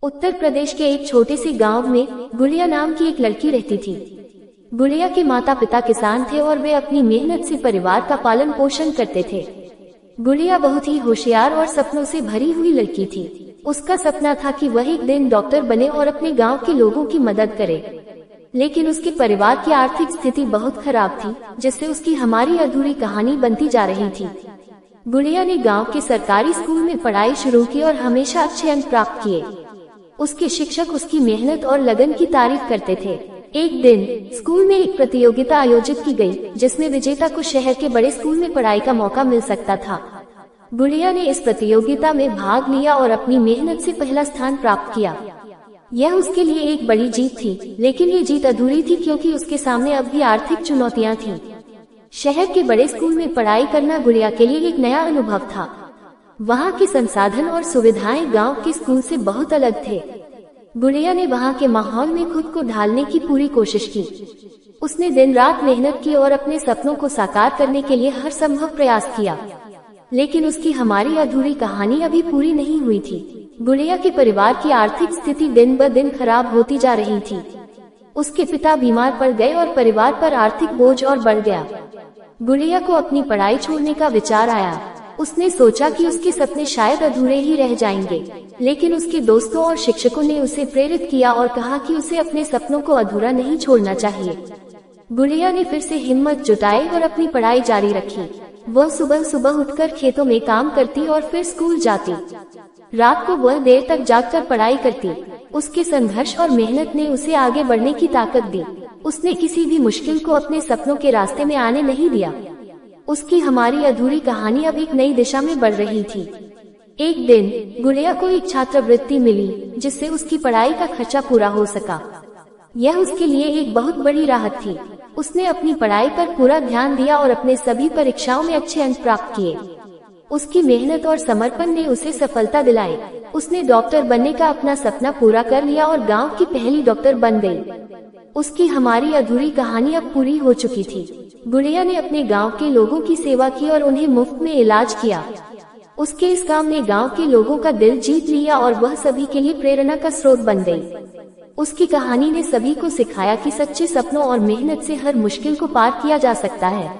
उत्तर प्रदेश के एक छोटे से गांव में गुड़िया नाम की एक लड़की रहती थी। गुड़िया के माता पिता किसान थे और वे अपनी मेहनत से परिवार का पालन पोषण करते थे। गुड़िया बहुत ही होशियार और सपनों से भरी हुई लड़की थी। उसका सपना था कि वह एक दिन डॉक्टर बने और अपने गांव के लोगों की मदद करे, लेकिन उसके परिवार की आर्थिक स्थिति बहुत खराब थी, जिससे उसकी हमारी अधूरी कहानी बनती जा रही थी। गुड़िया ने गांव के सरकारी स्कूल में पढ़ाई शुरू की और हमेशा अच्छे अंक प्राप्त किए। उसके शिक्षक उसकी मेहनत और लगन की तारीफ करते थे। एक दिन स्कूल में एक प्रतियोगिता आयोजित की गई, जिसमें विजेता को शहर के बड़े स्कूल में पढ़ाई का मौका मिल सकता था। गुड़िया ने इस प्रतियोगिता में भाग लिया और अपनी मेहनत से पहला स्थान प्राप्त किया। यह उसके लिए एक बड़ी जीत थी, लेकिन ये जीत अधूरी थी क्योंकि उसके सामने अब भी आर्थिक चुनौतियां थीं। शहर के बड़े स्कूल में पढ़ाई करना गुड़िया के लिए एक नया अनुभव था। वहाँ के संसाधन और सुविधाएं गांव के स्कूल से बहुत अलग थे। गुड़िया ने वहाँ के माहौल में खुद को ढालने की पूरी कोशिश की। उसने दिन रात मेहनत की और अपने सपनों को साकार करने के लिए हर संभव प्रयास किया, लेकिन उसकी हमारी अधूरी कहानी अभी पूरी नहीं हुई थी। गुड़िया के परिवार की आर्थिक स्थिति दिन ब दिन खराब होती जा रही थी। उसके पिता बीमार पड़ गए और परिवार पर आर्थिक बोझ और बढ़ गया। गुड़िया को अपनी पढ़ाई छोड़ने का विचार आया। उसने सोचा कि उसके सपने शायद अधूरे ही रह जाएंगे, लेकिन उसके दोस्तों और शिक्षकों ने उसे प्रेरित किया और कहा कि उसे अपने सपनों को अधूरा नहीं छोड़ना चाहिए। गुड़िया ने फिर से हिम्मत जुटाई और अपनी पढ़ाई जारी रखी। वह सुबह सुबह उठकर खेतों में काम करती और फिर स्कूल जाती। रात को वह देर तक जागकर पढ़ाई करती। उसके संघर्ष और मेहनत ने उसे आगे बढ़ने की ताकत दी। उसने किसी भी मुश्किल को अपने सपनों के रास्ते में आने नहीं दिया। उसकी हमारी अधूरी कहानी अब एक नई दिशा में बढ़ रही थी। एक दिन गुड़िया को एक छात्रवृत्ति मिली, जिससे उसकी पढ़ाई का खर्चा पूरा हो सका। यह उसके लिए एक बहुत बड़ी राहत थी। उसने अपनी पढ़ाई पर पूरा ध्यान दिया और अपने सभी परीक्षाओं में अच्छे अंक प्राप्त किए। उसकी मेहनत और समर्पण ने उसे सफलता दिलाई। उसने डॉक्टर बनने का अपना सपना पूरा कर लिया और गांव की पहली डॉक्टर बन गई। उसकी हमारी अधूरी कहानी अब पूरी हो चुकी थी। गुड़िया ने अपने गांव के लोगों की सेवा की और उन्हें मुफ्त में इलाज किया। उसके इस काम ने गांव के लोगों का दिल जीत लिया और वह सभी के लिए प्रेरणा का स्रोत बन गई। उसकी कहानी ने सभी को सिखाया कि सच्चे सपनों और मेहनत से हर मुश्किल को पार किया जा सकता है।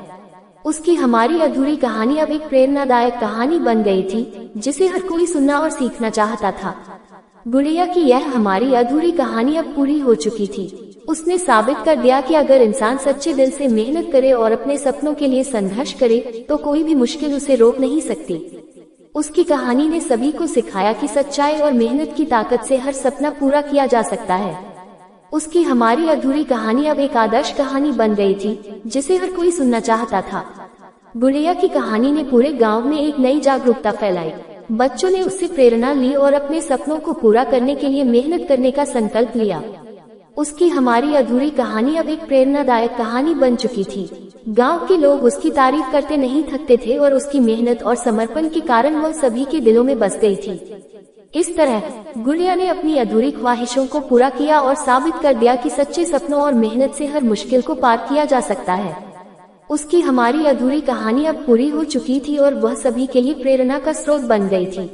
उसकी हमारी अधूरी कहानी अब एक प्रेरणादायक कहानी बन गई थी, जिसे हर कोई सुनना और सीखना चाहता था। गुड़िया की यह हमारी अधूरी कहानी अब पूरी हो चुकी थी। उसने साबित कर दिया कि अगर इंसान सच्चे दिल से मेहनत करे और अपने सपनों के लिए संघर्ष करे, तो कोई भी मुश्किल उसे रोक नहीं सकती। उसकी कहानी ने सभी को सिखाया कि सच्चाई और मेहनत की ताकत से हर सपना पूरा किया जा सकता है। उसकी हमारी अधूरी कहानी अब एक आदर्श कहानी बन गई थी, जिसे हर कोई सुनना चाहता था। गुड़िया की कहानी ने पूरे गांव में एक नई जागरूकता फैलाई। बच्चों ने उससे प्रेरणा ली और अपने सपनों को पूरा करने के लिए मेहनत करने का संकल्प लिया। उसकी हमारी अधूरी कहानी अब एक प्रेरणादायक कहानी बन चुकी थी। गांव के लोग उसकी तारीफ करते नहीं थकते थे और उसकी मेहनत और समर्पण के कारण वह सभी के दिलों में बस गई थी। इस तरह गुड़िया ने अपनी अधूरी ख्वाहिशों को पूरा किया और साबित कर दिया कि सच्चे सपनों और मेहनत से हर मुश्किल को पार किया जा सकता है। उसकी हमारी अधूरी कहानी अब पूरी हो चुकी थी और वह सभी के लिए प्रेरणा का स्रोत बन गई थी।